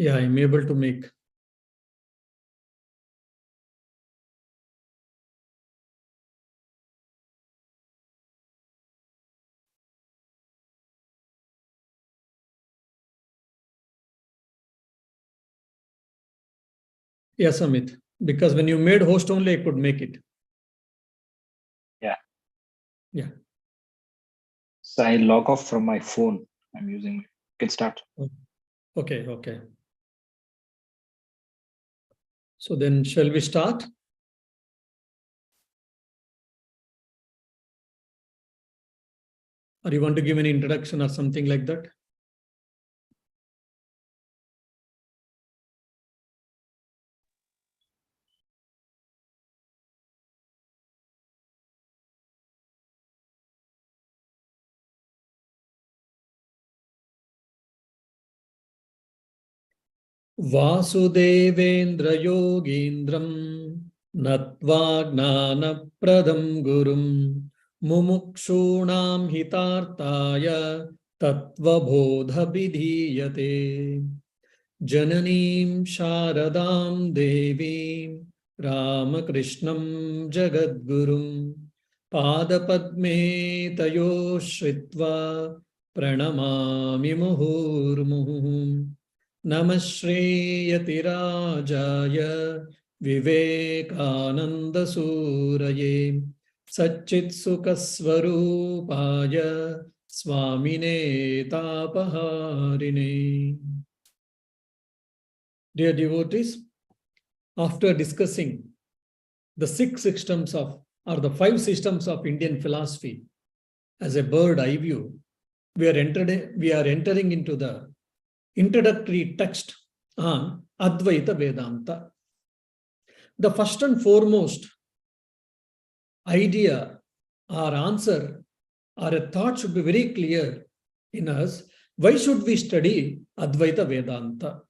Yeah, I'm able to make. Yes, Amit. Because when you made host only, I could make it. Yeah. Yeah. So I log off from my phone. I'm using. Can start. Okay, okay. So then shall we start? Or you want to give an introduction or something like that? Vasudevendra Yogindram Natva Gnanapradam Gurum Mumukshunam Hitartaya Tattvabodha Vidhiyate Jananim Sharadam Devim Ramakrishnam Jagadgurum Padapadme Tayo Shritva Pranamami Muhurmuhum Namashreyatirajaya Vivekananda Suraye Satchit Sukaswarupaya Swamine Tapaharine. Dear devotees, after discussing the 6 systems of, or the 5 systems of Indian philosophy as a bird eye view, we are entering into the introductory text on Advaita Vedanta. The first and foremost idea or answer or a thought should be very clear in us. Why should we study Advaita Vedanta?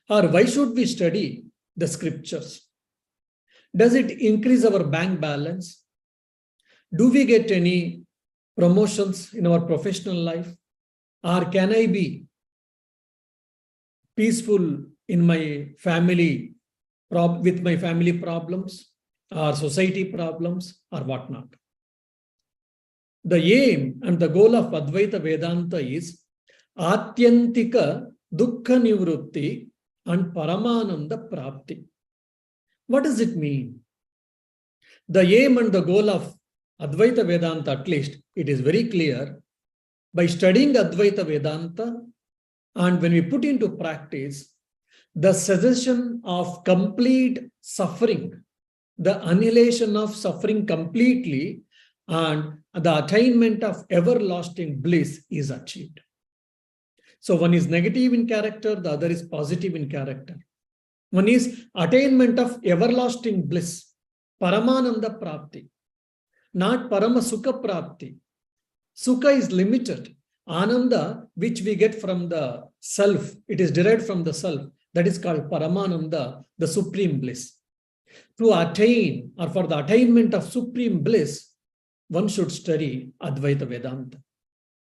Or why should we study the scriptures? Does it increase our bank balance? Do we get any promotions in our professional life? Or can I be peaceful in my family, with my family problems or society problems or whatnot? The aim and the goal of Advaita Vedanta is Atyantika Dukkha Nivrutti and Paramananda Prapti. What does it mean? The aim and the goal of Advaita Vedanta, at least, it is very clear. By studying Advaita Vedanta, and when we put into practice, the cessation of complete suffering, the annihilation of suffering completely, and the attainment of everlasting bliss is achieved. So one is negative in character, the other is positive in character. One is attainment of everlasting bliss, Paramananda Prapti, not Parama Sukha Prapti. Sukha is limited. Ananda, which we get from the self, it is derived from the self. That is called Paramananda, the supreme bliss. To attain, or for the attainment of supreme bliss, one should study Advaita Vedanta.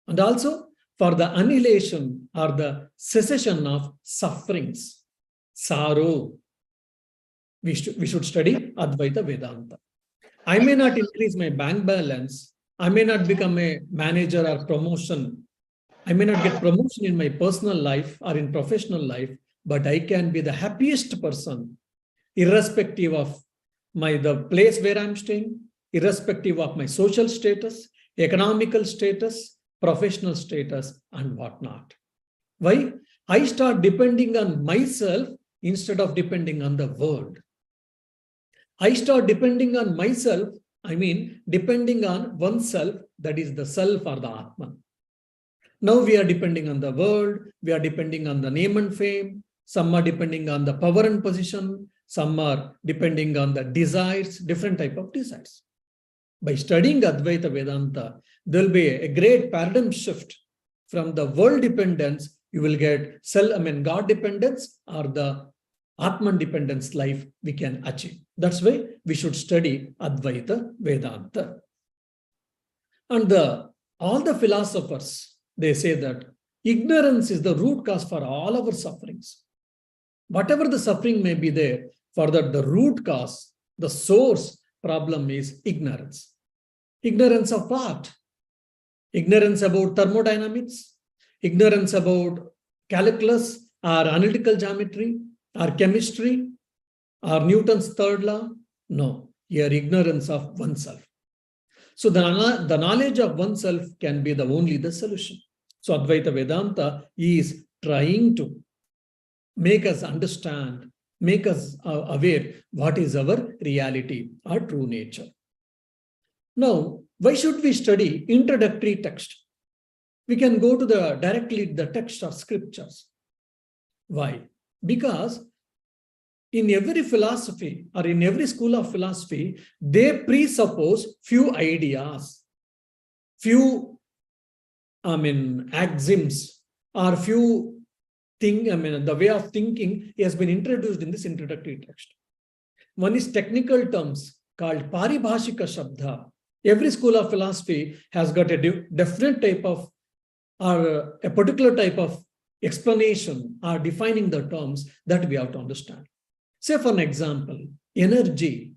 And also for the annihilation or the cessation of sufferings, sorrow, we should study Advaita Vedanta. I may not increase my bank balance. I may not become a manager or promotion. I may not get promotion in my personal life or in professional life, but I can be the happiest person, irrespective of the place where I'm staying, irrespective of my social status, economical status, professional status, and whatnot. Why? I start depending on myself instead of depending on the world. I start depending on myself, depending on oneself, that is the self or the Atman. Now we are depending on the world, we are depending on the name and fame, some are depending on the power and position, some are depending on the desires, different type of desires. By studying Advaita Vedanta, there will be a great paradigm shift from the world dependence, you will get God dependence or the Atman dependence life we can achieve. That's why we should study Advaita Vedanta. And all the philosophers, they say that ignorance is the root cause for all our sufferings. Whatever the suffering may be there, for that the root cause, the source problem is ignorance. Ignorance of what? Ignorance about thermodynamics, ignorance about calculus or analytical geometry or chemistry or Newton's third law? No, here ignorance of oneself. So the knowledge of oneself can be only the solution. So Advaita Vedanta is trying to make us understand, make us aware what is our reality, our true nature. Now, why should we study introductory text? We can go to directly the text of scriptures. Why? Because in every philosophy or in every school of philosophy, they presuppose few ideas, few, axioms, or few the way of thinking has been introduced in this introductory text. One is technical terms called paribhashika shabda. Every school of philosophy has got a definite type of, or a particular type of explanation or defining the terms that we have to understand. Say for an example, energy.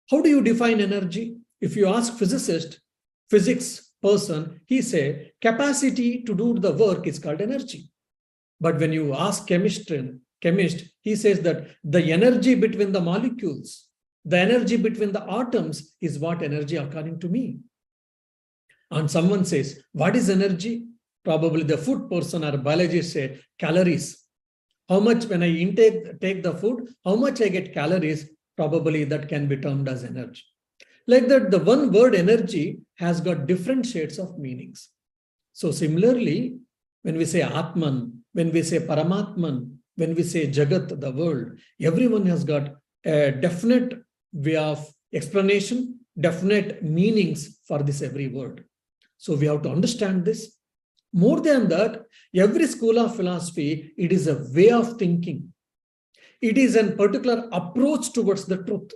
How do you define energy? If you ask physics person, he say capacity to do the work is called energy. But when you ask chemist, he says that the energy between the molecules, the energy between the atoms is what energy according to me. And someone says, what is energy? Probably the food person or biologist say calories. How much when I take the food, how much I get calories, probably that can be termed as energy. Like that, the one word energy has got different shades of meanings. So similarly, when we say Atman, when we say Paramatman, when we say Jagat, the world, everyone has got a definite way of explanation, definite meanings for this every word. So we have to understand this. More than that, every school of philosophy, it is a way of thinking. It is a particular approach towards the truth.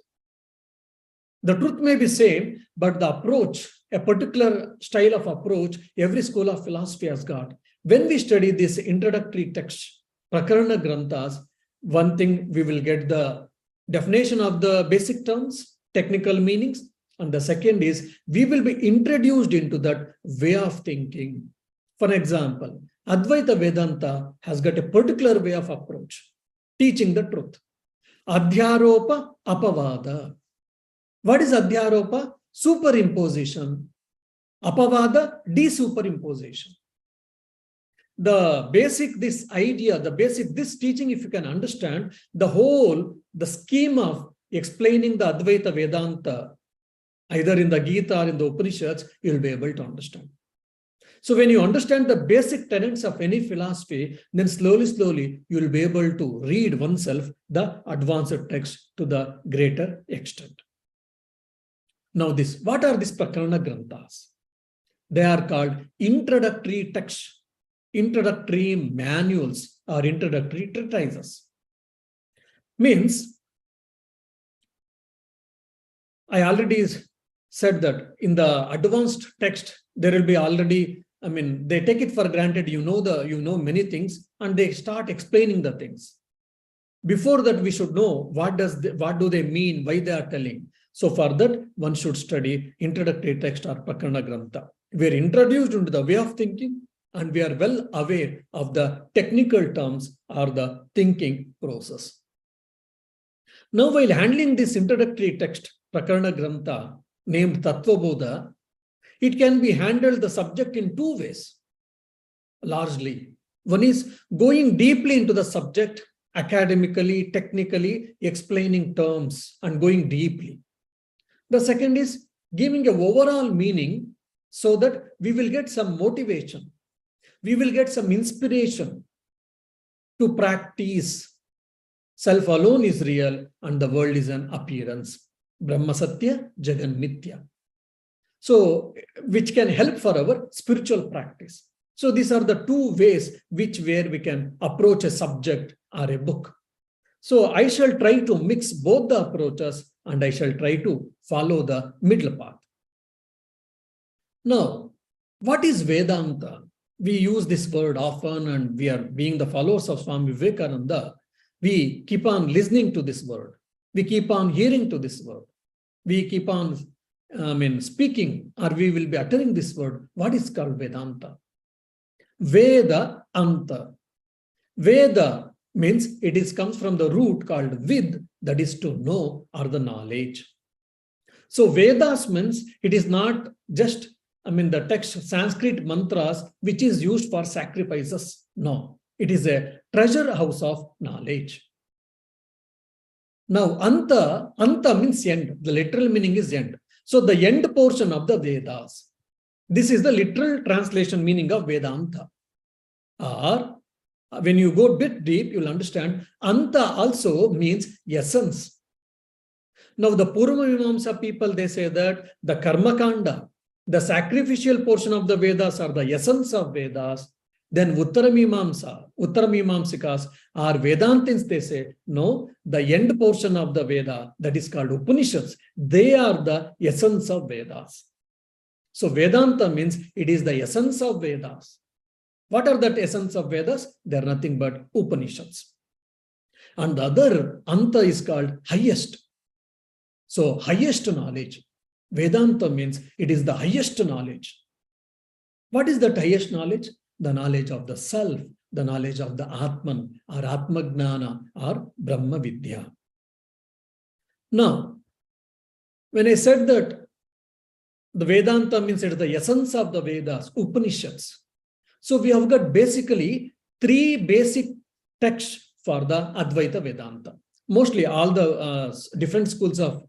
The truth may be same, but the approach, a particular style of approach, every school of philosophy has got. When we study this introductory text, Prakarana Granthas, one thing we will get the definition of the basic terms, technical meanings, and the second is we will be introduced into that way of thinking. For example, Advaita Vedanta has got a particular way of approach, teaching the truth. Adhyaropa apavada. What is Adhyaropa? Superimposition. Apavada, desuperimposition. The basic, this idea, this teaching, if you can understand, the scheme of explaining the Advaita Vedanta, either in the Gita or in the Upanishads, you will be able to understand. So when you understand the basic tenets of any philosophy, then slowly, you will be able to read oneself the advanced text to the greater extent. Now what are these Prakarana Granthas? They are called introductory texts, introductory manuals, or introductory treatises. Means, I already said that in the advanced text, there will be already, they take it for granted, you know many things, and they start explaining the things. Before that, we should know what do they mean, why they are telling. So for that, one should study introductory text or Prakarana Grantha. We are introduced into the way of thinking, and we are well aware of the technical terms or the thinking process. Now, while handling this introductory text, Prakarana Grantha, named Tattva Bodha, it can be handled the subject in two ways, largely. One is going deeply into the subject, academically, technically, explaining terms and going deeply. The second is giving an overall meaning so that we will get some motivation. We will get some inspiration to practice. Self alone is real and the world is an appearance. Brahma Satya, Jagan Mithya. So, which can help for our spiritual practice. So, these are the two ways where we can approach a subject or a book. So, I shall try to mix both the approaches and I shall try to follow the middle path. Now, what is Vedanta? we use this word often, and we are being the followers of Swami Vivekananda, we keep on listening to this word. We keep on hearing to this word. We keep on speaking, or we will be uttering this word. What is called Vedanta? Veda Anta. Veda means comes from the root called vid, that is to know or the knowledge. So Vedas means it is not just, the text Sanskrit mantras which is used for sacrifices. No, it is a treasure house of knowledge. Now, anta means end. The literal meaning is end. So the end portion of the Vedas. This is the literal translation meaning of Vedanta. Or when you go a bit deep, you'll understand anta also means essence. Now, the Purva people, they say that the Karma Kanda, the sacrificial portion of the Vedas are the essence of Vedas. Then Uttaramimamsikas or Vedantins, they say, no, the end portion of the Veda, that is called Upanishads, they are the essence of Vedas. So Vedanta means it is the essence of Vedas. What are that essence of Vedas? They are nothing but Upanishads. And the other Anta is called highest. So highest knowledge. Vedanta means it is the highest knowledge. What is that highest knowledge? The knowledge of the self, the knowledge of the Atman or Atmagnana or Brahma Vidya. Now, when I said that the Vedanta means it is the essence of the Vedas, Upanishads. So we have got basically three basic texts for the Advaita Vedanta. Mostly all the different schools of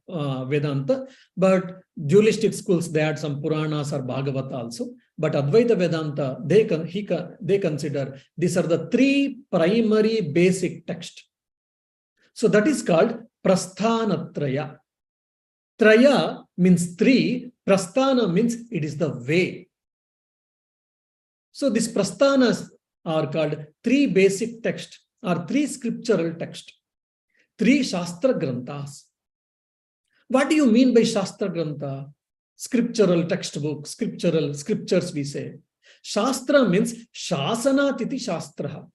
Vedanta, but dualistic schools, they had some Puranas or Bhagavata also. But Advaita Vedanta, they consider these are the three primary basic texts. So that is called Prasthanatraya. Traya means three, Prasthana means it is the way. So these Prasthanas are called three basic texts or three scriptural texts. Three Shastra Granthas. What do you mean by Shastra Grantha? Scriptural textbook, scriptures we say. Shastra means Shasana Titi Shastra.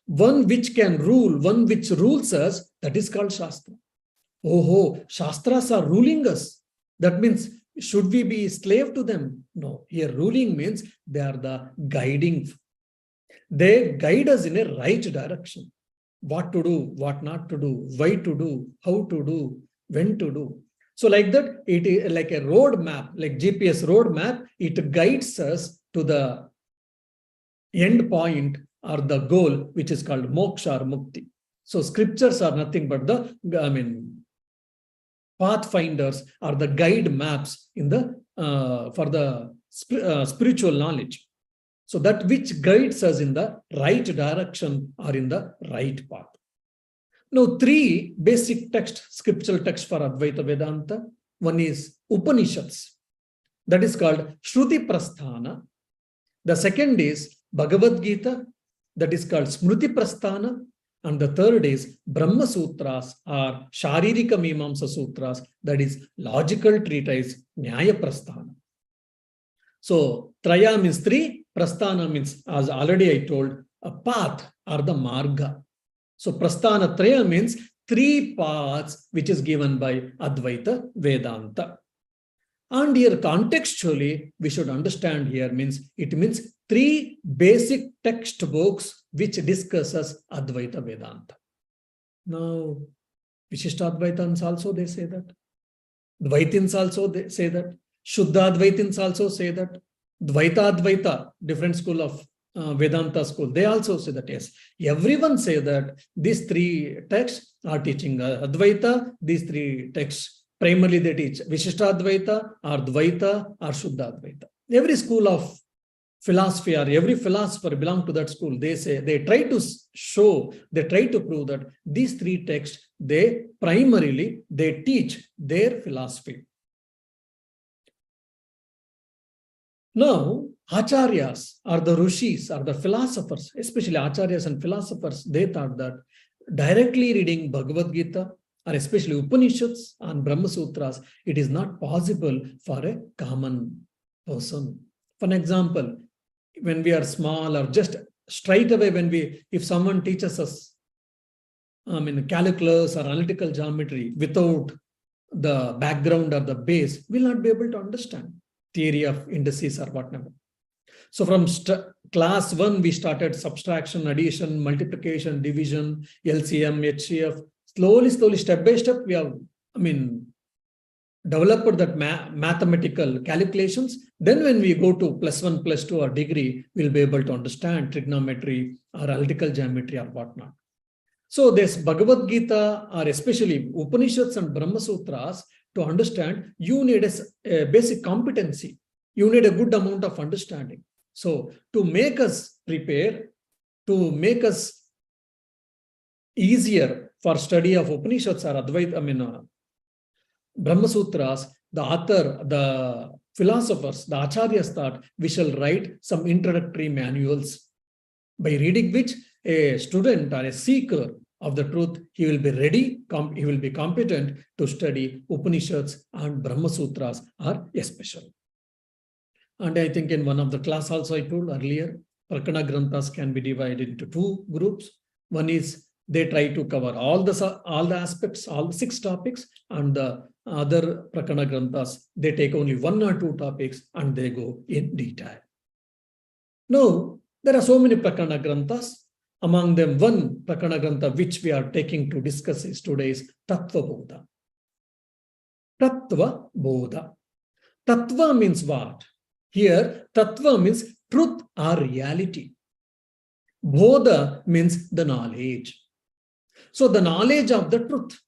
One which can rule, one which rules us, that is called Shastra. Oh, Shastras are ruling us. That means, should we be slave to them? No. Here ruling means they are the guiding. They guide us in a right direction. What to do, what not to do, why to do, how to do, when to do. So like that, it is like a road map, like GPS road map, it guides us to the end point or the goal, which is called moksha or mukti. So scriptures are nothing but the, pathfinders or the guide maps in the for the spiritual knowledge. So that which guides us in the right direction or in the right path. Now, three basic scriptural texts for Advaita Vedanta. One is Upanishads. That is called Shruti Prasthana. The second is Bhagavad Gita. That is called Smruti Prasthana. And the third is Brahma Sutras or Sharirika Mimamsa Sutras. That is logical treatise, Nyaya Prasthana. So, Traya means three. Prasthana means, as already I told, a path or the marga. So Prasthana Traya means three paths which is given by Advaita Vedanta. And here contextually, we should understand here it means three basic textbooks which discusses Advaita Vedanta. Now, Vishishtadvaitins also they say that. Dvaitins also they say that. Shuddha Advaitins also say that. Dvaita Advaita, different school of Vedanta school, they also say that, yes, everyone say that these three texts are teaching Advaita, these three texts, primarily they teach Vishishtadvaita or Dvaita or Shuddha Advaita. Every school of philosophy or every philosopher belong to that school. They say, they try to show, they try to prove that these three texts, they teach their philosophy. Now, Acharyas or the Rishis or the philosophers, especially Acharyas and philosophers, they thought that directly reading Bhagavad Gita or especially Upanishads and Brahma Sutras, it is not possible for a common person. For example, when we are small, or just straight away if someone teaches us calculus or analytical geometry without the background or the base, we'll not be able to understand theory of indices or whatever. So from class 1, we started subtraction, addition, multiplication, division, LCM, HCF. Slowly, step by step, we have, developed that mathematical calculations. Then when we go to +1, +2 or degree, we'll be able to understand trigonometry or analytical geometry or whatnot. So this Bhagavad Gita, or especially Upanishads and Brahma Sutras, to understand, you need a basic competency. You need a good amount of understanding. So to make us prepare, to make us easier for study of Upanishads or Advaita, Brahma Sutras, the author, the philosophers, the acharyas thought we shall write some introductory manuals, by reading which a student or a seeker of the truth, he will be ready, he will be competent to study Upanishads and Brahma Sutras are especial. And I think in one of the class also I told earlier, Prakana Granthas can be divided into 2 groups. One is they try to cover all the aspects, all the 6 topics, and the other Prakana Granthas, they take only 1 or 2 topics and they go in detail. Now, there are so many Prakana Granthas. Among them, one Prakana Grantha which we are taking to discuss is today's Tattva Bodha. Tattva Bodha. Tattva means what? Here, Tattva means truth or reality. Bodha means the knowledge. So the knowledge of the truth,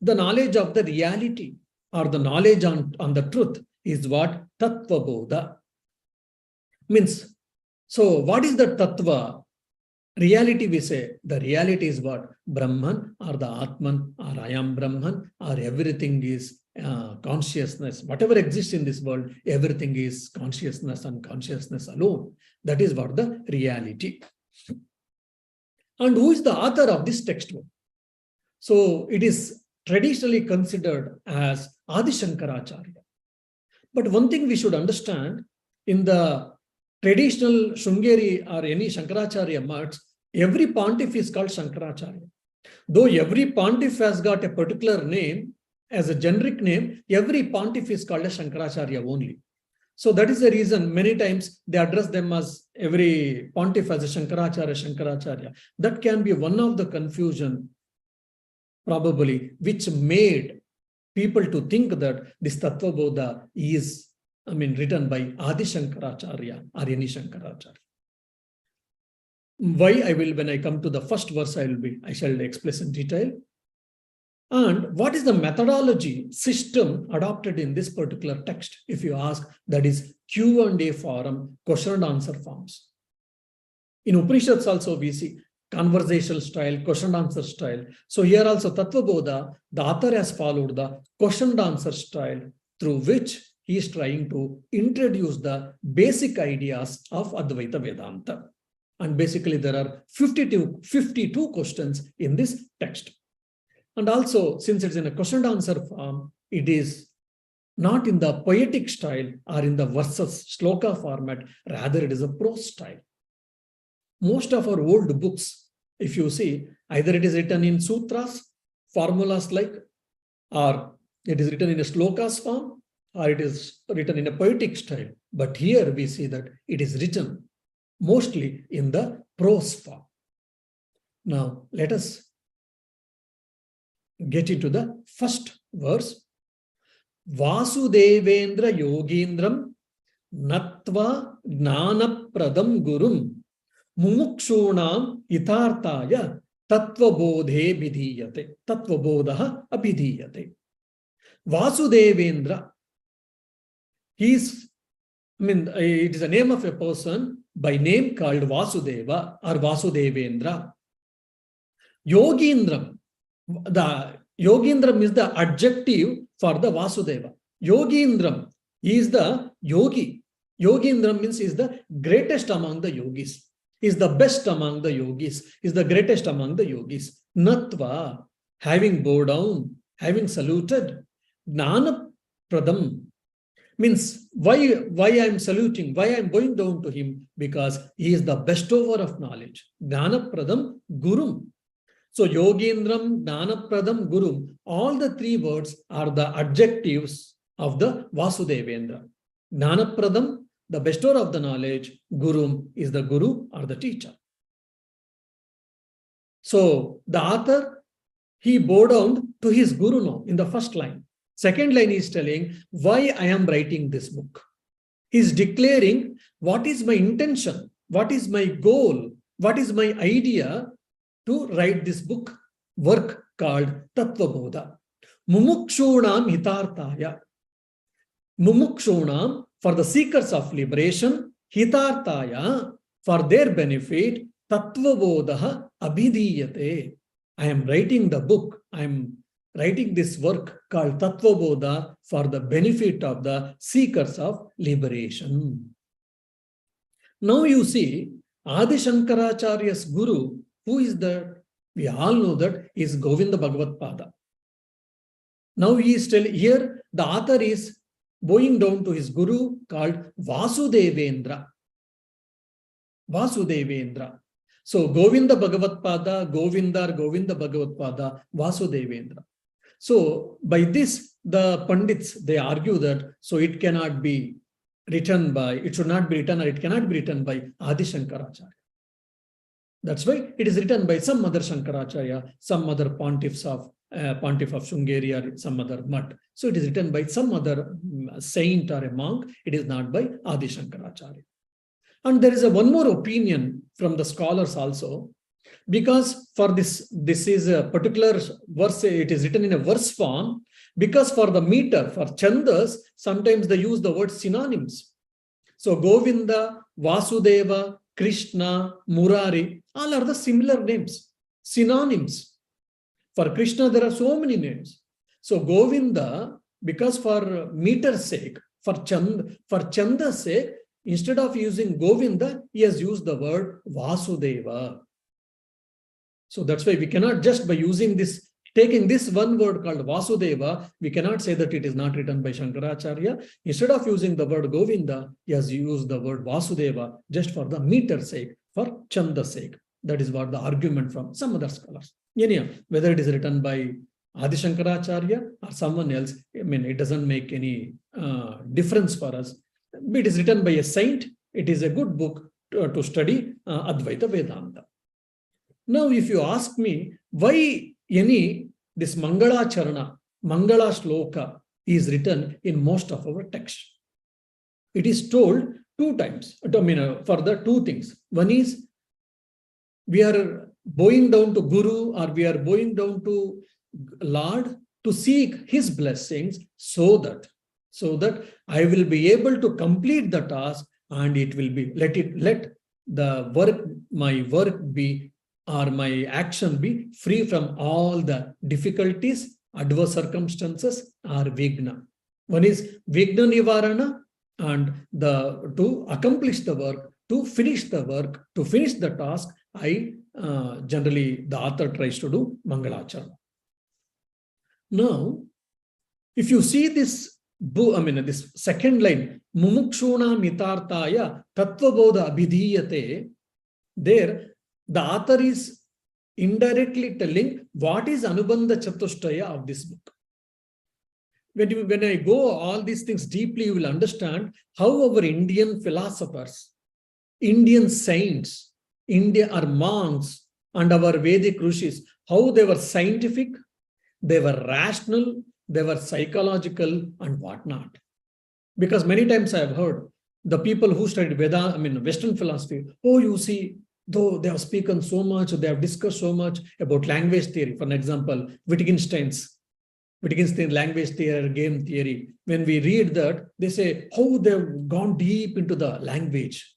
the knowledge of the reality, or the knowledge on the truth is what Tattva Bodha means. So what is the Tattva? Reality, we say, the reality is what? Brahman or the Atman or I am Brahman, or everything is consciousness. Whatever exists in this world, everything is consciousness and consciousness alone. That is what the reality. And who is the author of this textbook? So it is traditionally considered as Adi Shankaracharya. But one thing we should understand, in the traditional Shringeri or any Shankaracharya mutt, every pontiff is called Shankaracharya. Though every pontiff has got a particular name, as a generic name, every pontiff is called a Shankaracharya only. So that is the reason many times they address them as every pontiff as a Shankaracharya. That can be one of the confusion, probably, which made people to think that this Tattva Bodha is written by Adi Shankaracharya or any Shankaracharya. Why when I come to the first verse, I shall explain in detail. And what is the methodology system adopted in this particular text? If you ask, that is Q&A forum, question and answer forms. In Upanishads also we see conversational style, question and answer style. So here also Tattva Bodha, the author has followed the question and answer style, through which he is trying to introduce the basic ideas of Advaita Vedanta. And basically there are 52 questions in this text. And also, since it's in a question and answer form, it is not in the poetic style or in the verses, shloka format, rather it is a prose style. Most of our old books, if you see, either it is written in sutras, formulas like, or it is written in a shlokas form, or it is written in a poetic style. But here we see that it is written mostly in the prose form. Now, let us get into the first verse. Vasudevendra Yogindram Natva Gnana Pradam Gurum Mumukshunam Itartaya Tattva Bodhe Bidhiyate. Tattva Bodha Abhidhiyate. Vasudevendra. He is, it is a name of a person by name called Vasudeva or Vasudevendra. Yogindram. The Yogindram is the adjective for the Vasudeva. Yogindram is the yogi. Yogindram means is the greatest among the yogis, is the best among the yogis, is the greatest among the yogis. Natva, having bowed down, having saluted. Gnana Pradam Means why I am saluting, why I am going down to him, because he is the bestower of knowledge. Jnanapradam Gurum. So Yogendram, Jnanapradam, Gurum, all the three words are the adjectives of the Vasudevendra. Jnanapradam, the bestower of the knowledge, Gurum is the guru or the teacher. So the author, he bowed down to his guru now in the first line. Second line is telling why I am writing this book. He is declaring what is my intention, what is my goal, what is my idea to write this book, work called Tattva Bodha. Mumukshunam hitarthaya. Mumukshunam, for the seekers of liberation, hitarthaya, for their benefit, Tattva Bodha abhidiyate. I am writing the book, I am writing this work called Tattva Bodha for the benefit of the seekers of liberation. Now you see, Adi Shankaracharya's guru, who is that? We all know that is Govinda Bhagavad Pada. Now he is telling, here the author is bowing down to his guru called Vasudevendra. Vasudevendra. So Govinda Bhagavad Pada, Govinda Bhagavad Pada, Vasudevendra. So by this, the Pandits, they argue that so it cannot be written by, it should not be written, or it cannot be written by Adi Shankaracharya. That's why it is written by some other Shankaracharya, some other pontiff of Shungeri, or some other mutt. So it is written by some other saint or a monk. It is not by Adi Shankaracharya. And there is one more opinion from the scholars also, because for this is a particular verse, it is written in a verse form, because for the meter, for chandas, sometimes they use the word synonyms. So Govinda, Vasudeva, Krishna, Murari, all are the similar names, synonyms. For Krishna, there are so many names. So Govinda, because for meter's sake, for chanda's sake, instead of using Govinda, he has used the word Vasudeva. So that's why we cannot just by using this, taking this one word called Vasudeva, we cannot say that it is not written by Shankaracharya. Instead of using the word Govinda, he has used the word Vasudeva just for the meter's sake, for chanda's sake. That is what the argument from some other scholars. Anyhow, whether it is written by Adi Shankaracharya or someone else, I mean, it doesn't make any difference for us. It is written by a saint. It is a good book to study Advaita Vedanta. Now, if you ask me why this Mangala Charana, Mangala Shloka is written in most of our text. It is told two times, for the two things. One is we are bowing down to Guru, or we are bowing down to Lord to seek his blessings so that I will be able to complete the task, and it will be, let the work, my work be, or my action be free from all the difficulties, adverse circumstances, or Vigna. One is Vigna Nivarana, and to accomplish the work, to finish the work, to finish the task, generally the author tries to do Mangalacharana. Now, if you see this this second line, Mumukshuna mitartaya Tattva Bodha abhidiyate, there the author is indirectly telling what is Anubandha Chatushtaya of this book. When I go all these things deeply, you will understand how our Indian philosophers, Indian saints, our monks, and our Vedic rishis, how they were scientific, they were rational, they were psychological, and whatnot. Because many times I have heard the people who studied Vedanta, Western philosophy, you see, though they have spoken so much, they have discussed so much about language theory. For example, Wittgenstein's language theory, game theory. When we read that, they say how they've gone deep into the language.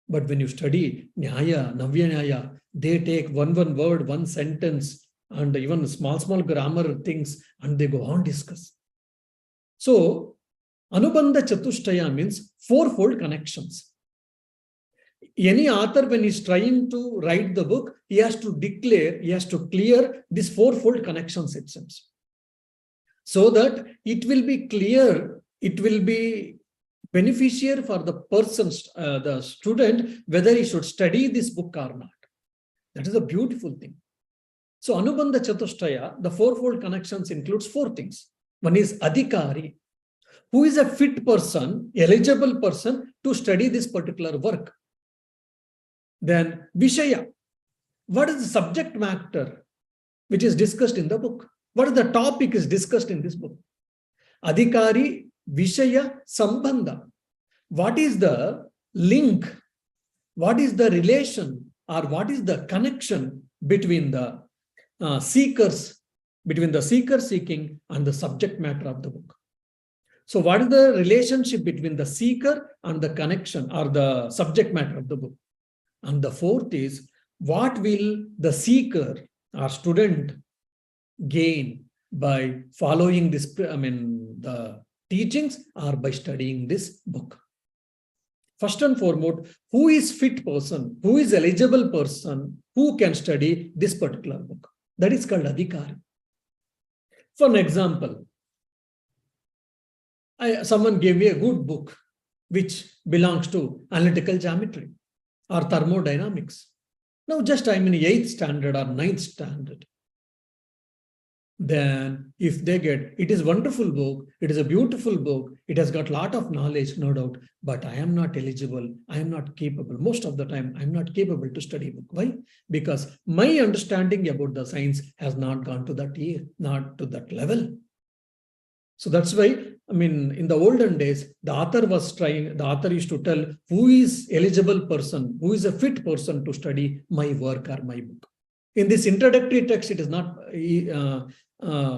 But when you study Nyaya, Navya Nyaya, they take one word, one sentence, and even small grammar things, and they go on discuss. So, Anubandha Chatushtaya means fourfold connections. Any author, when he's trying to write the book, he has to clear this fourfold connections, it seems. So that it will be clear it will be beneficial for the person, the student, whether he should study this book or not. That is a beautiful thing. So Anubandha Chatushtaya, the fourfold connections includes four things. One is Adhikari, who is a fit person, eligible person to study this particular work. Then Vishaya, what is the subject matter which is discussed in the book? What is the topic is discussed in this book? Adhikari, Vishaya, Sambandha. What is the link? What is the relation or what is the connection between the seekers, between the seeker seeking and the subject matter of the book? So what is the relationship between the seeker and the connection or the subject matter of the book? And the fourth is, what will the seeker or student gain by following this, the teachings or by studying this book? First and foremost, who is fit person, who is eligible person, who can study this particular book? That is called Adhikari. For an example, someone gave me a good book which belongs to analytical geometry or thermodynamics. Now just I'm in 8th standard or 9th standard. Then if they get, it is a wonderful book, it is a beautiful book, it has got a lot of knowledge, no doubt, but I am not eligible, I am not capable. Most of the time, I'm not capable to study book. Why? Because my understanding about the science has not gone to that year, not to that level. So that's why, in the olden days, the author used to tell who is eligible person, who is a fit person to study my work or my book. In this introductory text, it is not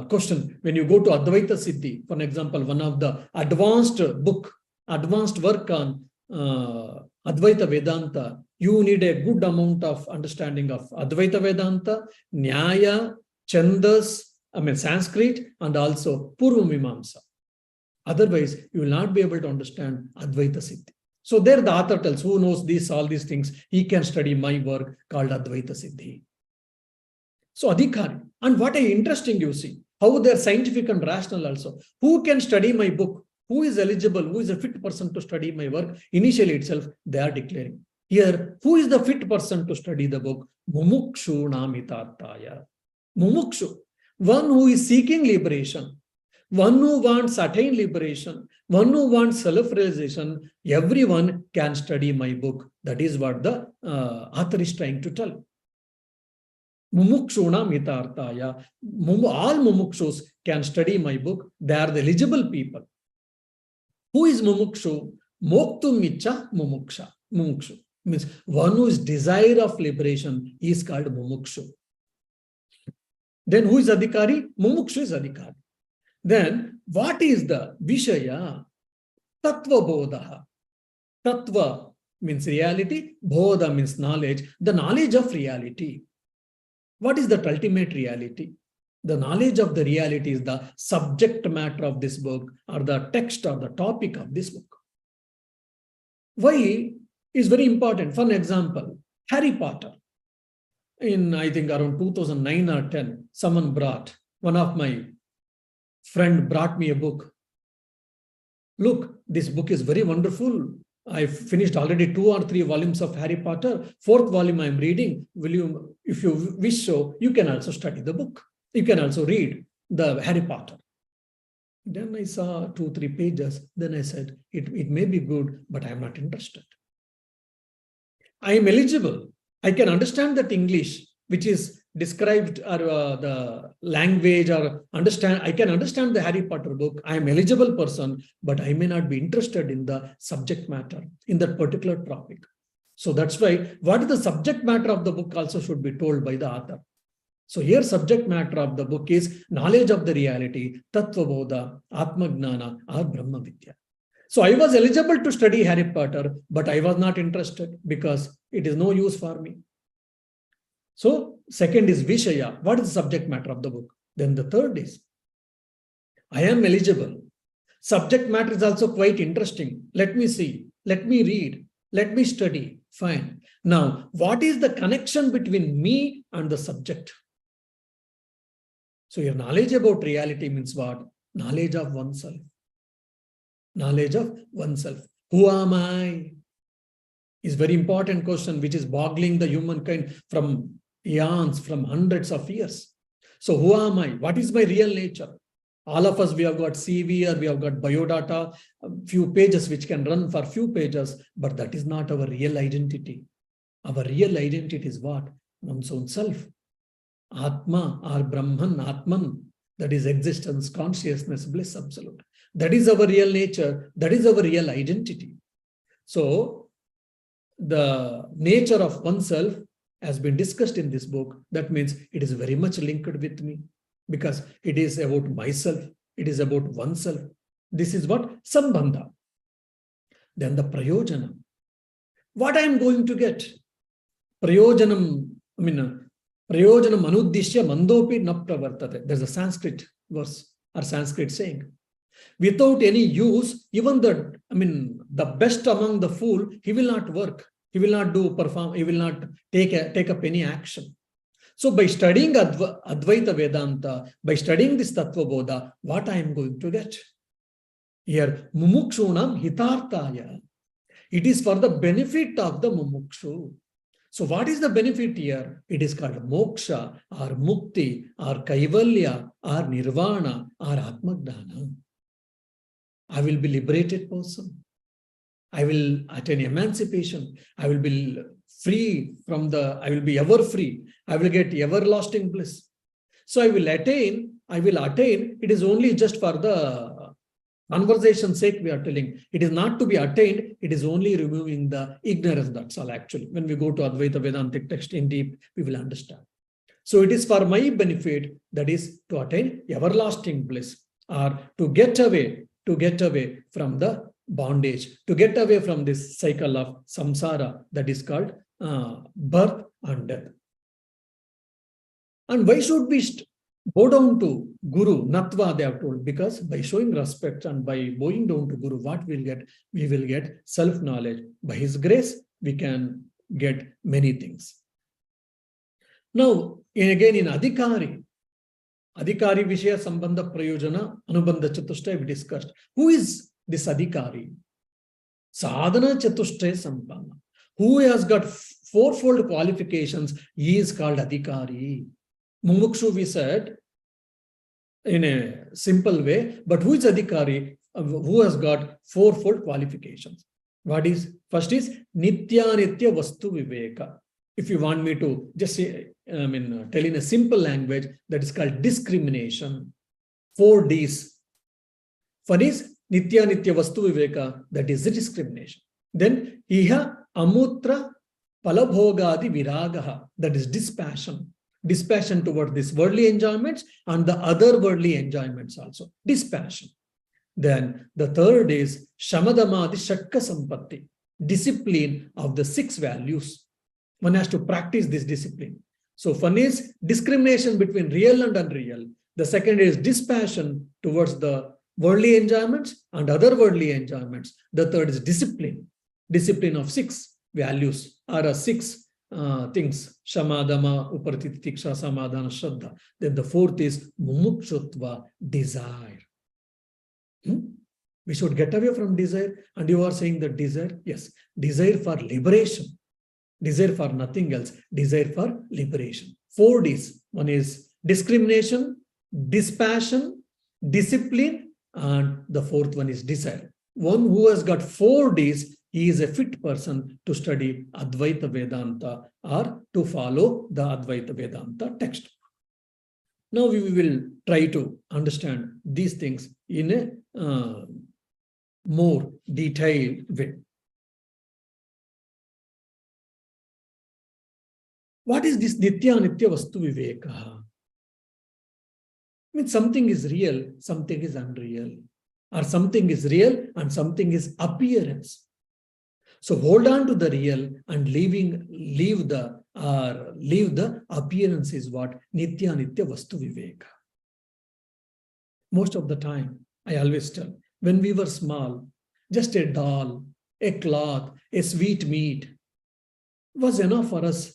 question. When you go to Advaita Siddhi, for example, one of the advanced work on Advaita Vedanta, you need a good amount of understanding of Advaita Vedanta, Nyaya, Chandas, Sanskrit, and also Purva Mimamsa. Otherwise, you will not be able to understand Advaita Siddhi. So there the author tells, who knows all these things, he can study my work called Advaita Siddhi. So Adhikari. And what is interesting, you see, how they are scientific and rational also. Who can study my book? Who is eligible? Who is a fit person to study my work? Initially itself, they are declaring. Here, who is the fit person to study the book? Mumukshu namitartaya. Mumukshu. One who is seeking liberation. One who wants attain liberation. One who wants self-realization. Everyone can study my book. That is what the author is trying to tell. Mumukshuna mitartaya. All mumukshus can study my book. They are the eligible people. Who is mumukshu? Moktum icha mumuksha. Mumukshu means one who is desire of liberation is called mumukshu. Then who is adhikari? Mumukshu is adhikari. Then what is the Vishaya? Tattvabodha. Tattva means reality. Bodha means knowledge. The knowledge of reality. What is that ultimate reality? The knowledge of the reality is the subject matter of this book or the text or the topic of this book. Why is very important. For an example, Harry Potter. In, I think, around 2009 or 10, one of my friend brought me a book. Look, this book is very wonderful. I finished already 2 or 3 volumes of Harry Potter. 4th volume I am reading. If you wish so, you can also study the book. You can also read the Harry Potter. Then I saw 2-3 pages. Then I said, it may be good, but I am not interested. I am eligible. I can understand that English, which is described or the language or understand. I can understand the Harry Potter book. I am eligible person, but I may not be interested in the subject matter in that particular topic. So that's why what is the subject matter of the book also should be told by the author. So here subject matter of the book is knowledge of the reality, Tattva Bodha, Atma Gnana or Brahma Vidya. So I was eligible to study Harry Potter, but I was not interested because it is no use for me. So second is Vishaya. What is the subject matter of the book? Then the third is, I am eligible. Subject matter is also quite interesting. Let me see. Let me read. Let me study. Fine. Now, what is the connection between me and the subject? So your knowledge about reality means what? Knowledge of oneself. Knowledge of oneself. Who am I? Is very important question which is boggling the humankind from eons, from hundreds of years. So who am I? What is my real nature? All of us, we have got CV or we have got biodata, a few pages which can run for few pages, but that is not our real identity. Our real identity is what? One's own self. Atma or Brahman, Atman, that is existence, consciousness, bliss, absolute. That is our real nature. That is our real identity. So the nature of oneself has been discussed in this book. That means it is very much linked with me because it is about myself. It is about oneself. This is what? Sambandha. Then the prayojana. What I am going to get? Prayojanam, Prayojanam anuddishya mandopi na pravartate. There's a Sanskrit verse or Sanskrit saying. Without any use, even the best among the fool, he will not work. He will not perform. He will not take up any action. So by studying Advaita Vedanta, by studying this Tattva Bodha, what I am going to get? Here, mumukshunam hitarthaya. It is for the benefit of the mumukshu. So what is the benefit here? It is called moksha or mukti or kaivalya or nirvana or atmagdana. I will be liberated person. I will attain emancipation. I will be free from I will be ever free. I will get everlasting bliss. So I will attain, it is only just for the conversation's sake we are telling. It is not to be attained, it is only removing the ignorance, that's all actually. When we go to Advaita Vedantic text in deep, we will understand. So it is for my benefit, that is to attain everlasting bliss or to get away from the bondage, to get away from this cycle of samsara that is called birth and death. And why should we bow down to Guru, Natva, they have told? Because by showing respect and by bowing down to Guru, what we'll get? We will get self-knowledge. By his grace, we can get many things. Now, again in Adhikari Vishaya Sambandha Prayojana Anubandha Chatushtai we discussed. Who is this Adhikari? Sadhana Chatushtai Sampanna. Who has got fourfold qualifications, he is called Adhikari. Mumukshu we said in a simple way, but who is Adhikari? Who has got fourfold qualifications? First is Nitya Vastu Viveka. If you want me to just say, tell in a simple language, that is called discrimination. 4 Ds. One is Nitya Vastu Viveka, that is the discrimination. Then Iha Amutra Palabhogadi Viragaha, that is dispassion. Dispassion toward these worldly enjoyments and the other worldly enjoyments also. Dispassion. Then the third is Shamadamadi Shatka Sampatti, discipline of the 6 values. One has to practice this discipline. So one is discrimination between real and unreal. The second is dispassion towards the worldly enjoyments and other worldly enjoyments. The third is discipline. Discipline of 6 values or 6 things. Shamadama, Uparatitiksha, Samadhana, Shraddha. Then the fourth is Mumukshutva, desire. We should get away from desire. And you are saying that desire? Yes. Desire for liberation. Desire for nothing else. Desire for liberation. 4 Ds. One is discrimination, dispassion, discipline, and the fourth one is desire. One who has got 4 Ds, he is a fit person to study Advaita Vedanta or to follow the Advaita Vedanta text. Now we will try to understand these things in a more detailed way. What is this Nitya Vastu Viveka? Means something is real, something is unreal. Or something is real and something is appearance. So hold on to the real and leave the appearance is what? Nitya Vastu Viveka. Most of the time, I always tell, when we were small, just a doll, a cloth, a sweet meat was enough for us.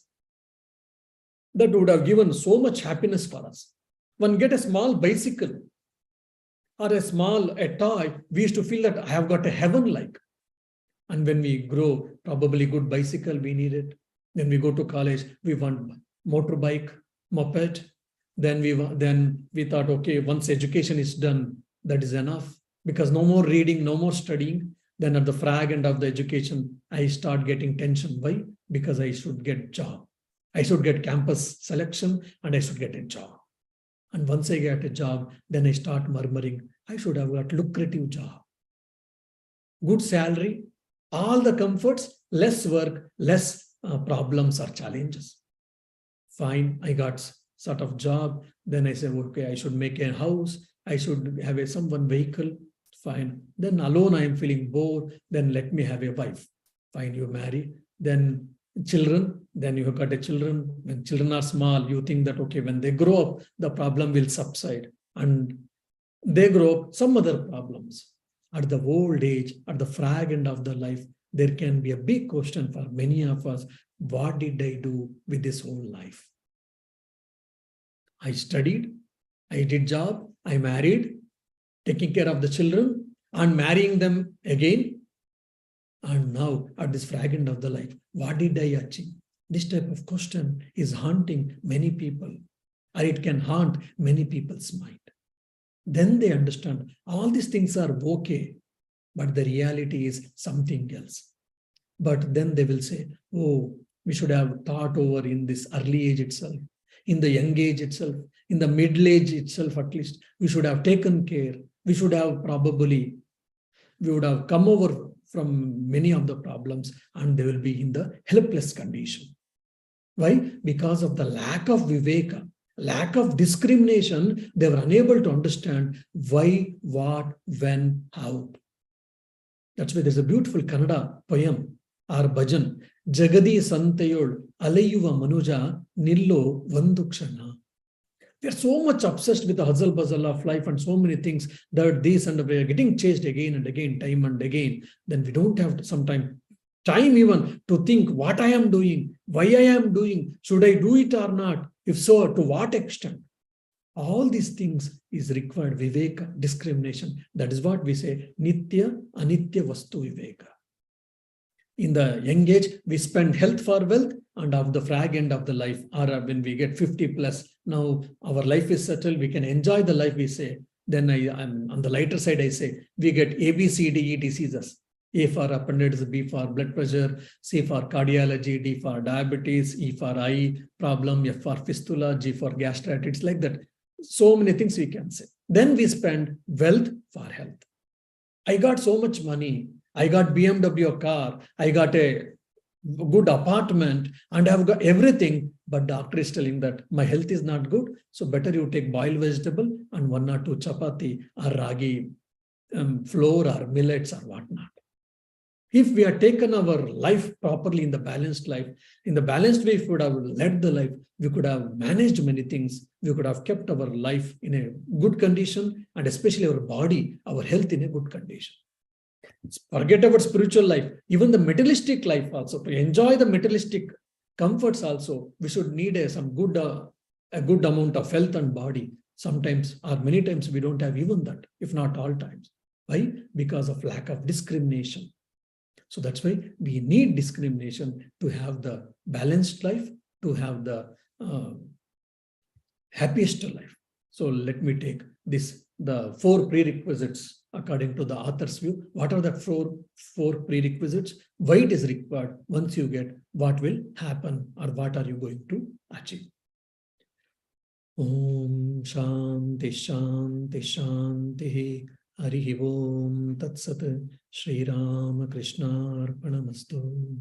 That would have given so much happiness for us. One get a small bicycle or a toy, we used to feel that I have got a heaven-like. And when we grow, probably good bicycle, we need it. Then we go to college, we want motorbike, moped. Then we thought, okay, once education is done, that is enough. Because no more reading, no more studying. Then at the frag end of the education, I start getting tension. Why? Because I should get job. I should get campus selection and I should get a job. And once I get a job, then I start murmuring, I should have got lucrative job. Good salary, all the comforts, less work, less problems or challenges. Fine, I got sort of job. Then I say, okay, I should make a house. I should have someone vehicle. Fine. Then alone I am feeling bored. Then let me have a wife. Fine, you marry. Then children, then you have got a children. When children are small, you think that, okay, when they grow up, the problem will subside. And they grow up, some other problems. At the old age, at the frag end of the life, there can be a big question for many of us. What did I do with this whole life? I studied, I did job, I married, taking care of the children and marrying them again. And now at this fragment of the life, what did I achieve? This type of question is haunting many people, or it can haunt many people's mind. Then they understand all these things are okay, but the reality is something else. But then they will say, oh, we should have thought over in this early age itself, in the young age itself, in the middle age itself at least, we should have taken care. We should have we would have come over from many of the problems and they will be in the helpless condition. Why? Because of the lack of viveka, lack of discrimination, they were unable to understand why, what, when, how. That's why there's a beautiful Kannada poem or bhajan, Jagadi Santayol Alayuva Manuja Nillo Vandukshana. We are so much obsessed with the hustle bustle of life and so many things that this and we are getting chased again and again, time and again. Then we don't have sometimes time even to think what I am doing, why I am doing, should I do it or not? If so, to what extent? All these things is required viveka, discrimination. That is what we say, nitya, anitya vastu viveka. In the young age, we spend health for wealth, and of the frag end of the life, or when we get 50 plus, now our life is settled, we can enjoy the life, we say. Then I'm on the lighter side, I say, we get A, B, C, D, E diseases. A for appendix, B for blood pressure, C for cardiology, D for diabetes, E for eye problem, F for fistula, G for gastritis, like that. So many things we can say. Then we spend wealth for health. I got so much money. I got BMW car. I got a good apartment and I've got everything. But doctor is telling that my health is not good. So better you take boiled vegetable and 1 or 2 chapati or ragi, flour or millets or whatnot. If we had taken our life properly in the balanced life, in the balanced way, if we would have led the life, we could have managed many things. We could have kept our life in a good condition and especially our body, our health in a good condition. Forget about spiritual life, even the materialistic life also. To enjoy the materialistic comforts also, we should need a good amount of health and body. Sometimes or many times we don't have even that, if not all times. Why? Because of lack of discrimination. So that's why we need discrimination to have the balanced life, to have the happiest life. So let me take the 4 prerequisites according to the author's view. What are the four prerequisites? Why it is required? Once you get, what will happen or what are you going to achieve? Om Shanti Shanti Shanti Harihi Om Tat Sat Shri Ramakrishna Arpanamastu.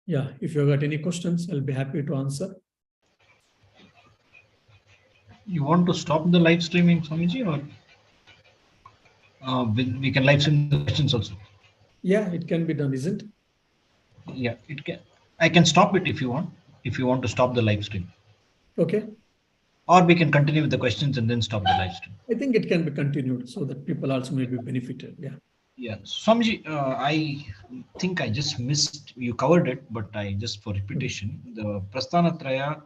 Yeah, if you got any questions, I'll be happy to answer. You want to stop the live streaming, Swamiji, or we can live stream the questions also? Yeah, it can be done, isn't it? Yeah, it can. I can stop it if you want. If you want to stop the live stream. Okay. Or we can continue with the questions and then stop the live stream. I think it can be continued so that people also may be benefited. Yeah. Yeah, Swamiji, I think I just missed, you covered it, but I just for repetition, the Prasthanatraya,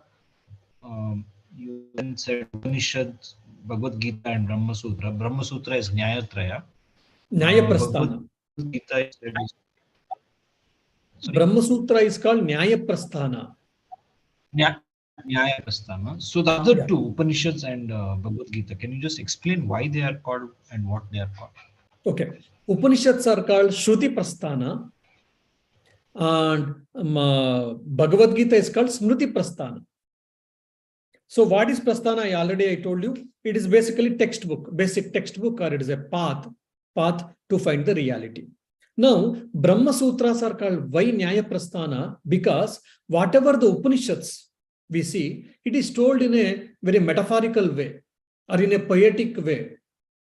you then said Upanishads, Bhagavad Gita, and Brahma Sutra. Brahma Sutra is Nyayatraya. Nyaya Bhagavad Prasthana. Gita is sorry? Brahma Sutra is called Nyaya Prasthana. Nyaya Prasthana. So the other Yeah. two, Upanishads and Bhagavad Gita, can you just explain why they are called and what they are called? Okay. Upanishads are called Shruti Prasthana, and Bhagavad Gita is called Smriti Prasthana. So what is Prasthana? I told you, it is basically textbook, basic textbook, or it is a path to find the reality. Now, Brahma Sutras are called why Nyaya Prasthana? Because whatever the Upanishads we see, it is told in a very metaphorical way, or in a poetic way,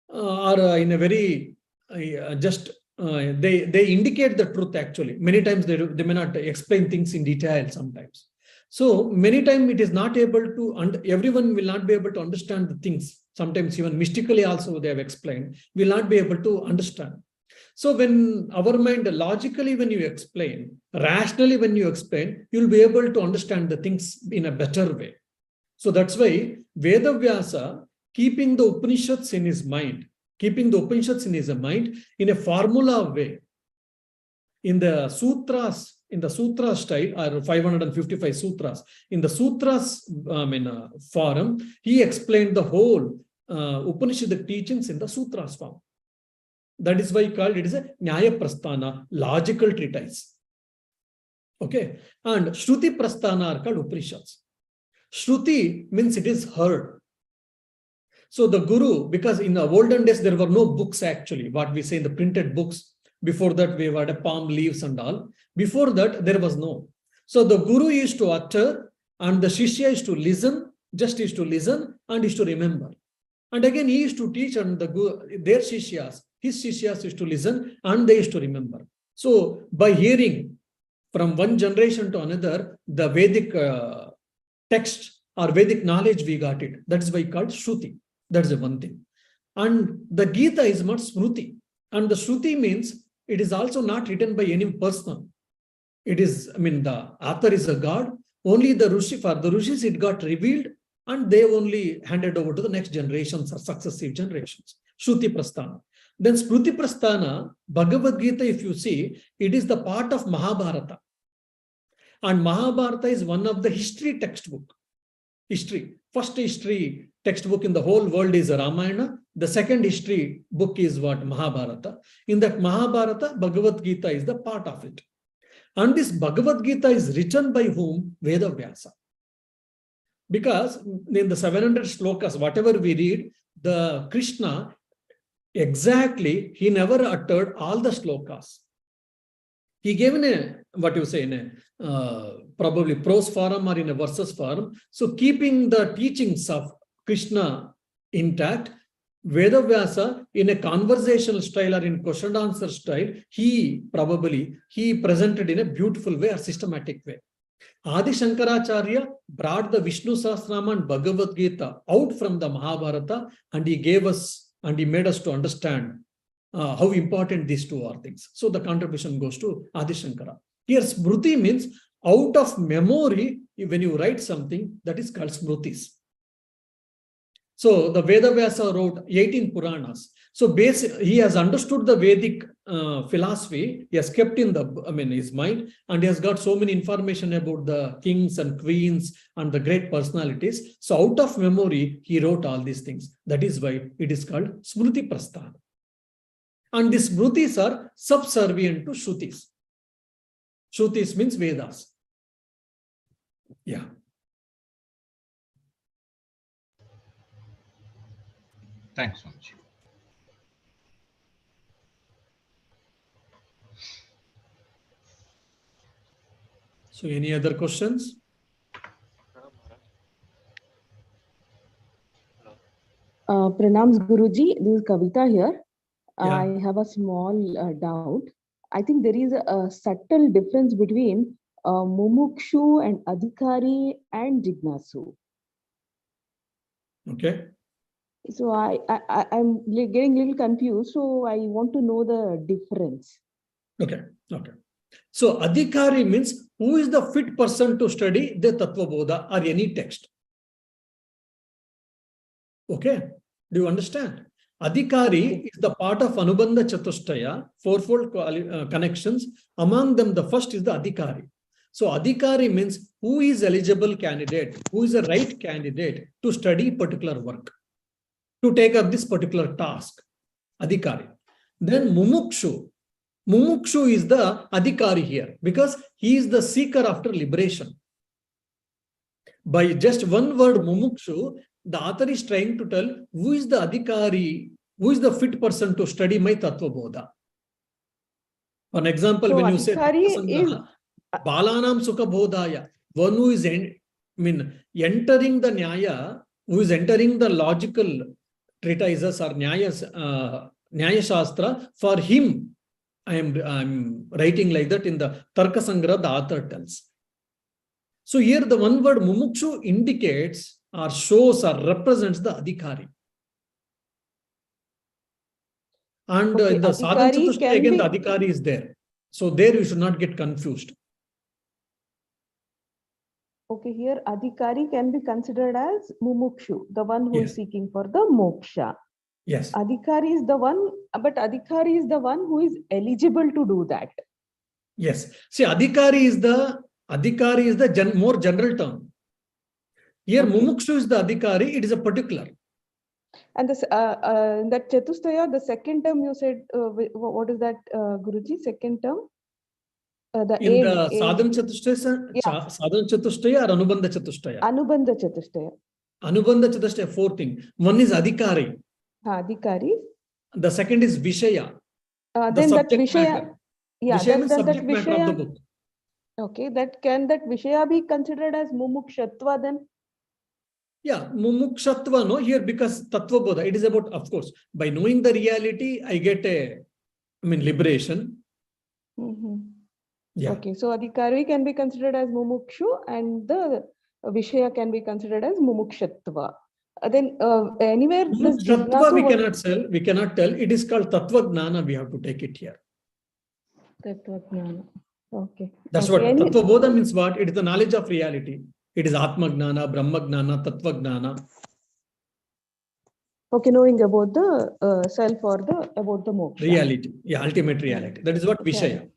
or in a very they indicate the truth actually. Many times they may not explain things in detail sometimes. So many times it is not able to, everyone will not be able to understand the things. Sometimes even mystically also they have explained, will not be able to understand. So when our mind logically, when you explain, rationally when you explain, you'll be able to understand the things in a better way. So that's why Vedavyasa, keeping the Upanishads in his mind, in a formula way, in the sutras style, or 555 sutras, in the sutras form, he explained the whole Upanishadic teachings in the sutras form. That is why he called it as a Nyaya Prasthana, logical treatise. Okay, and Shruti Prasthana are called Upanishads. Shruti means it is heard. So the Guru, because in the olden days there were no books actually, what we say in the printed books. Before that we had a palm leaves and all. Before that there was no. So the Guru used to utter, and the Shishya is to listen, just is to listen and is to remember. And again he used to teach, and their Shishyas, his Shishyas is to listen and they used to remember. So by hearing from one generation to another, the Vedic text or Vedic knowledge we got it. That is why called Shruti. That's the one thing. And the Gita is not Smruti. And the Shruti means it is also not written by any person. It is, the author is a God. Only the Rishi, for the Rishis it got revealed, and they only handed over to the next generations or successive generations. Shruti Prasthana. Then Smruti Prasthana, Bhagavad Gita, if you see, it is the part of Mahabharata. And Mahabharata is one of the history textbook. First history textbook in the whole world is Ramayana. The second history book is what? Mahabharata. In that Mahabharata, Bhagavad Gita is the part of it. And this Bhagavad Gita is written by whom? Vedavyasa. Because in the 700 slokas, whatever we read, the Krishna, exactly, he never uttered all the slokas. He gave in a, probably prose form or in a verses form. So keeping the teachings of Krishna intact, Vedavyasa in a conversational style or in question and answer style, he presented in a beautiful way or systematic way. Adi Shankaracharya brought the Vishnu Sahasranama and Bhagavad Gita out from the Mahabharata, and he gave us, and he made us to understand how important these two are things. So the contribution goes to Adi Shankara. Here Smruti means out of memory, when you write something, that is called Smrutis. So the Vedavyasa wrote 18 Puranas. So he has understood the Vedic philosophy. He has kept in his mind, and he has got so many information about the kings and queens and the great personalities. So out of memory, he wrote all these things. That is why it is called Smruti Prasthana. And these Smrutis are subservient to Shrutis. Shrutis means Vedas. Yeah. Thanks so much. So any other questions? Pranams Guruji, this is Kavita here. Yeah. I have a small doubt. I think there is a subtle difference between Mumukshu and Adhikari and Jignasu. Okay. So I'm getting a little confused. So I want to know the difference. Okay. So Adhikari means who is the fit person to study the Tattva Bodha or any text. Okay, do you understand? Adhikari is the part of Anubandha Chatushtaya, fourfold connections. Among them, the first is the Adhikari. So Adhikari means who is eligible candidate, who is a right candidate to study particular work, to take up this particular task. Adhikari. Then Mumukshu. Mumukshu is the Adhikari here because he is the seeker after liberation. By just one word Mumukshu, the author is trying to tell who is the Adhikari, who is the fit person to study my Tattva Bodha. For an example, So when you say Adhikari Balanam Sukha Bodhaya, one who is entering the Nyaya, who is entering the logical treatises or Nyaya Shastra, for him, I am writing like that in the Tarka Sangra, the author tells. So here the one word Mumukshu indicates or shows or represents the Adhikari. And in the Sadhana Chatushtaya, again, the Adhikari is there. So there you should not get confused. Okay, here Adhikari can be considered as Mumukshu, the one who is seeking for the moksha. Yes. Adhikari is the one, but Adhikari is the one who is eligible to do that. Yes. See, Adhikari is the more general term. Here, Mumukshu is the Adhikari, it is a particular. And this, that Chatushtaya, the second term you said, what is that, Guruji, second term? The in aim, the Sadhana Chatushtaya, Sadhana Chatushtaya or Anubandha Chatushtaya? Anubandha Chatushtaya. Anubandha Chatushtaya, four things. One is Adhikari. Adhikari. The second is Vishaya. Then that Vishaya. Matter. Yeah, Vishaya means that subject matter Vishaya, of the book. Okay, that Vishaya be considered as Mumukshatva then? Yeah, Mumukshatva, no, here because Tattva Bodha, it is about, of course, by knowing the reality, I get liberation. Yeah. Okay, so Adhikari can be considered as Mumukshu and the Vishaya can be considered as Mumukshatva. Then anywhere this Jignasu we cannot tell. It is called Tattva Gnana. We have to take it here. Tattva Gnana. Okay. That's what Tattva Bodha means. What? It is the knowledge of reality. It is Atma Gnana, Brahma Gnana, Tattva Gnana. Okay, knowing about the self or about the moksha. Reality. Yeah, ultimate reality. That is what Vishaya.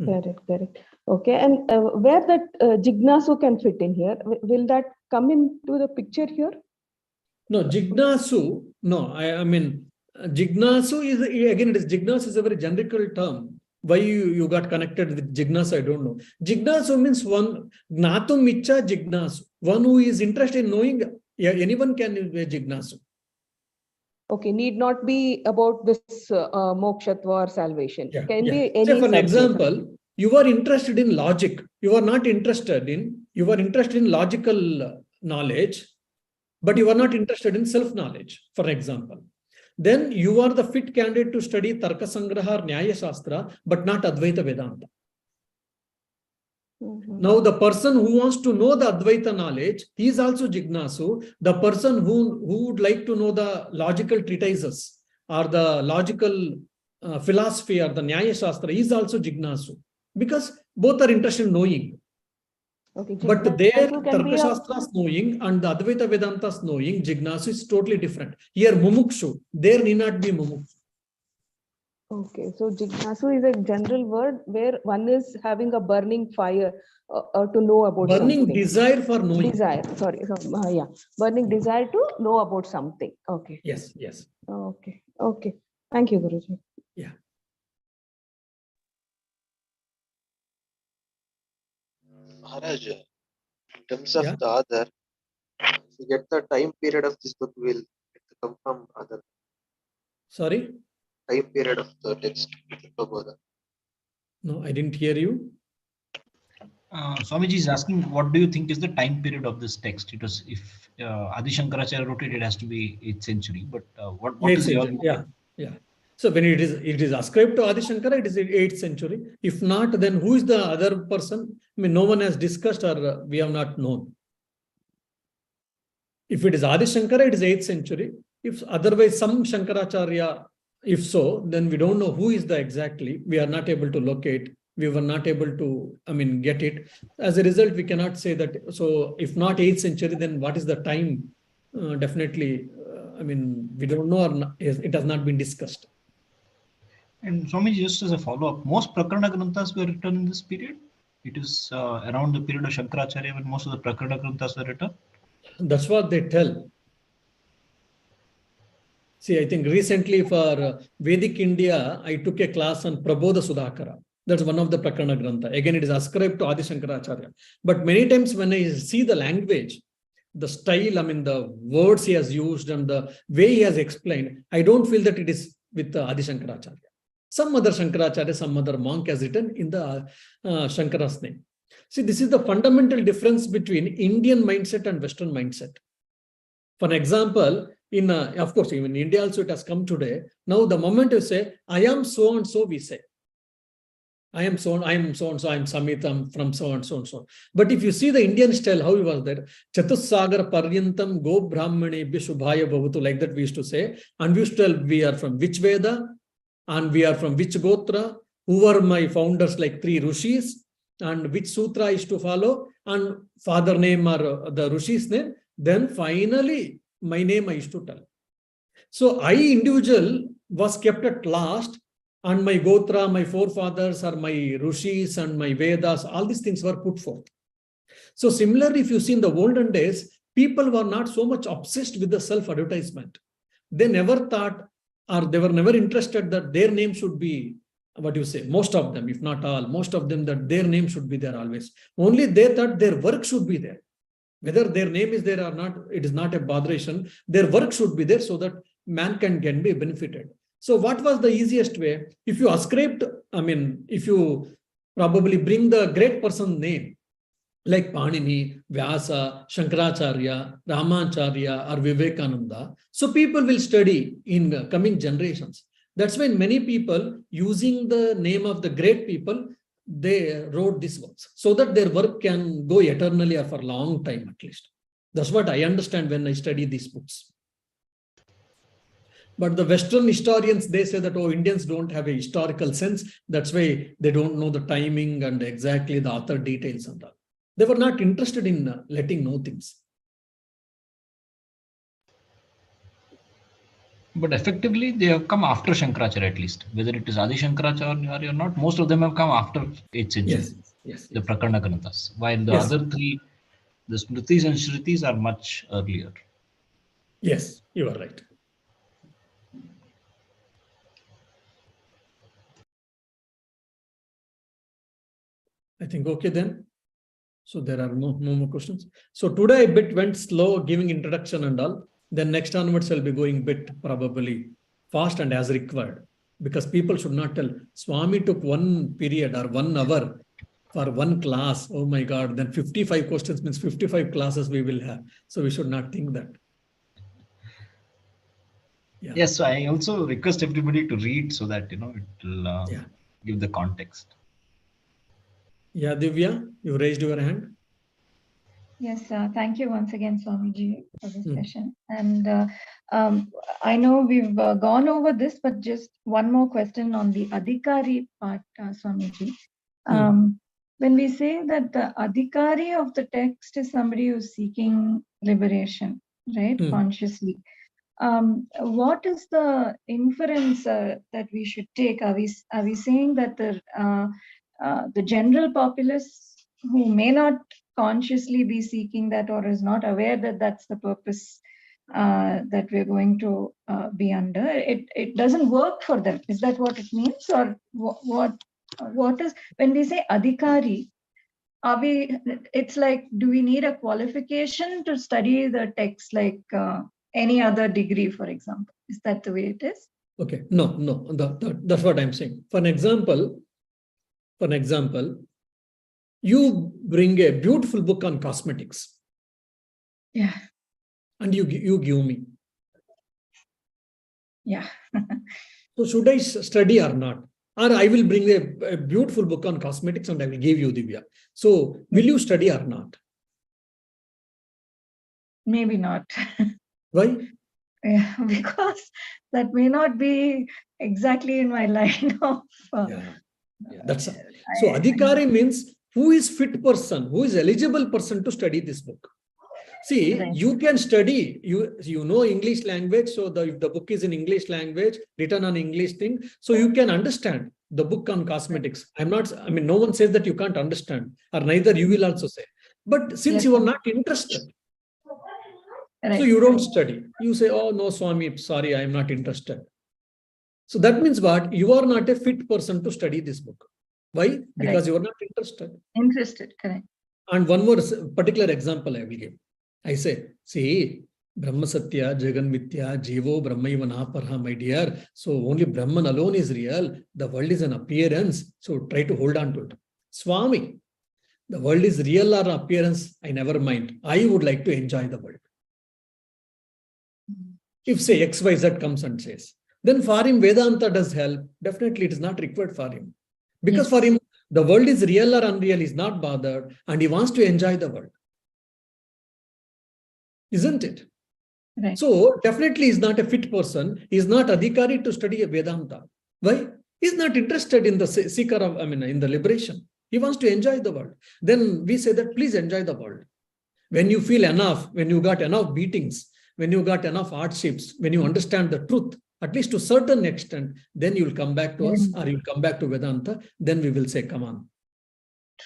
Correct. Okay, and where that Jignasu can fit in here? Will that come into the picture here? No, Jignasu. No, I mean, Jignasu is, again, Jignasu is a very generic term. Why you got connected with Jignasu, I don't know. Jignasu means one, Gnatum Icha Jignasu. One who is interested in knowing, anyone can be Jignasu. Okay, need not be about this mokshatva or salvation. Can be any. Say for an example, you are interested in logic. You are interested in logical knowledge, but you are not interested in self-knowledge, for example. Then you are the fit candidate to study Tarka Sangraha or Nyaya Shastra, but not Advaita Vedanta. Now, the person who wants to know the Advaita knowledge, he is also Jignasu. The person who would like to know the logical treatises or the logical philosophy or the Nyaya Shastra, he is also Jignasu. Because both are interested in knowing. Okay, but there, Tarka Shastra's knowing and the Advaita Vedanta's knowing, Jignasu is totally different. Here, Mumukshu, there need not be Mumukshu. Okay, so Jignasu is a general word where one is having a burning fire to know about burning something. Desire for knowing. Burning desire to know about something. Okay. Yes. Okay. Thank you, Guruji. Yeah. Maharaj, in terms of the other, to get the time period of this book will come from other. Sorry? Time period of the text. No, I didn't hear you. Swamiji is asking, what do you think is the time period of this text? It was, if Adi Shankaracharya wrote it, it has to be 8th century. But what is your? Yeah. So when it is ascribed to Adi Shankara, it is 8th century. If not, then who is the other person? I mean, no one has discussed or we have not known. If it is Adi Shankara, it is 8th century. If otherwise some Shankaracharya, if so, then we don't know who is the exactly. We are not able to locate. We were not able to, get it. As a result, we cannot say that. So if not 8th century, then what is the time? Definitely, I mean, we don't know, or not, it has not been discussed. And Swami, just as a follow-up, most Prakarana Granthas were written in this period. It is around the period of Shankaracharya when most of the Prakarana Granthas were written. That's what they tell. See, I think recently for Vedic India, I took a class on Prabodha Sudhakara. That's one of the Prakarana Grantha. Again, it is ascribed to Adi Shankaracharya. But many times when I see the language, the style, I mean, the words he has used and the way he has explained, I don't feel that it is with Adi Shankaracharya. Some other Shankaracharya, some other monk has written in the Shankara's name. See, this is the fundamental difference between Indian mindset and Western mindset. For an example, in of course, even in India also it has come today. Now, the moment you say, I am so and so, we say, I am so and so, I am Samit, I'm from so and so and so. But if you see the Indian style, how he was there, Chatussagar Paryantam Go Brahmane Bishubhaya Bhavatu, like that we used to say, and we used to tell we are from which Veda, and we are from which Gotra, who are my founders, like 3 Rishis, and which Sutra is to follow, and father name or the Rishi's name. Then finally, my name I used to tell. So I individual was kept at last, and my Gotra, my forefathers, or my Rishis and my Vedas, all these things were put forth. So similarly, if you see in the olden days, people were not so much obsessed with the self-advertisement. They never thought, or they were never interested that their name should be, what you say, most of them, if not all, most of them, that their name should be there always. Only they thought their work should be there. Whether their name is there or not, it is not a botheration. Their work should be there so that mankind can be benefited. So what was the easiest way? If you ascribe, I mean, if you probably bring the great person's name, like Panini, Vyasa, Shankaracharya, Ramacharya, or Vivekananda, so people will study in coming generations. That's why many people, using the name of the great people, they wrote these works so that their work can go eternally or for a long time at least. That's what I understand when I study these books. But the Western historians, they say that, oh, Indians don't have a historical sense. That's why they don't know the timing and exactly the author details and all. They were not interested in letting know things. But effectively, they have come after Shankaracharya at least. Whether it is Adi Shankaracharya or not, most of them have come after 8th century. Yes. The Prakarana Granthas. While the Yes. other 3, the Smritis and Shrutis are much earlier. Yes, you are right. I think okay then. So there are no more questions. So today a bit went slow, giving introduction and all. Then next onwards I'll be going bit probably fast and as required. Because people should not tell, Swami took 1 period or 1 hour for 1 class. Oh my God, then 55 questions means 55 classes we will have. So we should not think that. Yeah. Yes, so I also request everybody to read so that, it will give the context. Yeah, Divya, you raised your hand. Yes, thank you once again, Swamiji, for this session. And I know we've gone over this, but just one more question on the Adhikari part, Swamiji. When we say that the Adhikari of the text is somebody who's seeking liberation, right, consciously, what is the inference that we should take? Are we saying that the general populace who may not consciously be seeking that or is not aware that that's the purpose that we're going to be under, it doesn't work for them? Is that what it means? Or what is, when we say Adhikari, it's like, do we need a qualification to study the text like any other degree, for example? Is that the way it is? Okay, no, that's what I'm saying. For an example, you bring a beautiful book on cosmetics. Yeah. And you give me. Yeah. So should I study or not? Or I will bring a beautiful book on cosmetics and I will give you, Divya. So will you study or not? Maybe not. Why? Yeah, because that may not be exactly in my line of... That's so Adhikari means who is fit person, who is eligible person to study this book. See, Right. you can study, you know English language, so if the book is in English language, written on English thing, so you can understand the book on cosmetics. I mean, no one says that you can't understand, or neither you will also say. But since Yes, you are sir. not interested, so Right. you don't study. You say, oh no, Swami, sorry, I am not interested. So that means what? You are not a fit person to study this book. Why? Because you are not interested. Interested, correct. And one more particular example I will give. I say, see, Brahma Satya, Jagan Mithya, Jivo, Brahmaiva Naparha, my dear. So only Brahman alone is real. The world is an appearance. So try to hold on to it. Swami, the world is real or appearance, I never mind. I would like to enjoy the world. If say XYZ comes and says, then for him Vedanta does help. Definitely it is not required for him. Because for him, the world is real or unreal, is not bothered, and he wants to enjoy the world. Isn't it? Right. So definitely is not a fit person. He is not adhikari to study a Vedanta. Why? He is not interested in the seeker of, in the liberation. He wants to enjoy the world. Then we say that please enjoy the world. When you feel enough, when you got enough beatings, when you got enough hardships, when you understand the truth, at least to a certain extent, then you will come back to us, or you will come back to Vedanta. Then we will say, come on.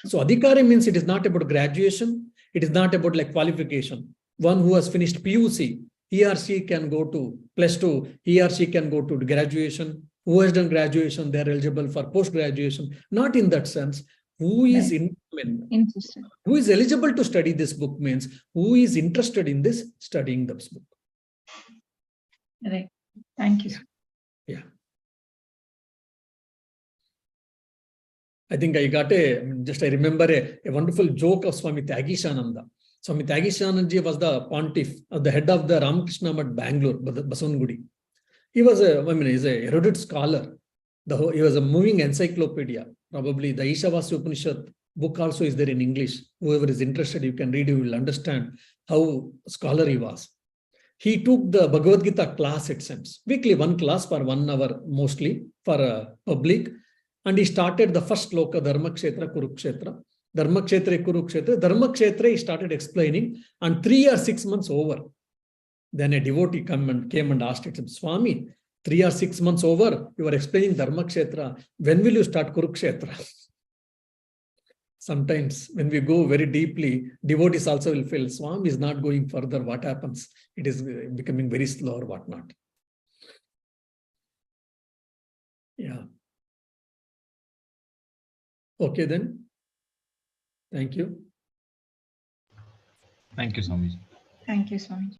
So adhikari means it is not about graduation. It is not about like qualification. One who has finished PUC, he or she can go to +2, he or she can go to graduation. Who has done graduation, they are eligible for post-graduation. Not in that sense. Who is interested? Who is eligible to study this book means who is interested in this studying this book. Right. Thank you. Yeah. I think I got I remember a wonderful joke of Swami Tyagishananda. Swami Tyagishananda was the pontiff, the head of the Ramakrishna at Bangalore, Basavangudi. He was he's a erudite scholar. He was a moving encyclopedia. Probably the Ishavasya Upanishad book also is there in English. Whoever is interested, you can read, you will understand how scholar he was. He took the Bhagavad Gita class, it seems. Weekly, one class for 1 hour, mostly for public. And he started the first sloka, Dharmakshetra, Kurukshetra. Dharmakshetra, Kurukshetra. Dharmakshetra, he started explaining, and 3 or 6 months over. Then a devotee came and asked him, Swami, 3 or 6 months over, you are explaining Dharmakshetra. When will you start Kurukshetra? Sometimes when we go very deeply, devotees also will feel, Swami is not going further. What happens? It is becoming very slow or whatnot. Yeah. Okay then. Thank you. Thank you, Swamiji. Thank you, Swami.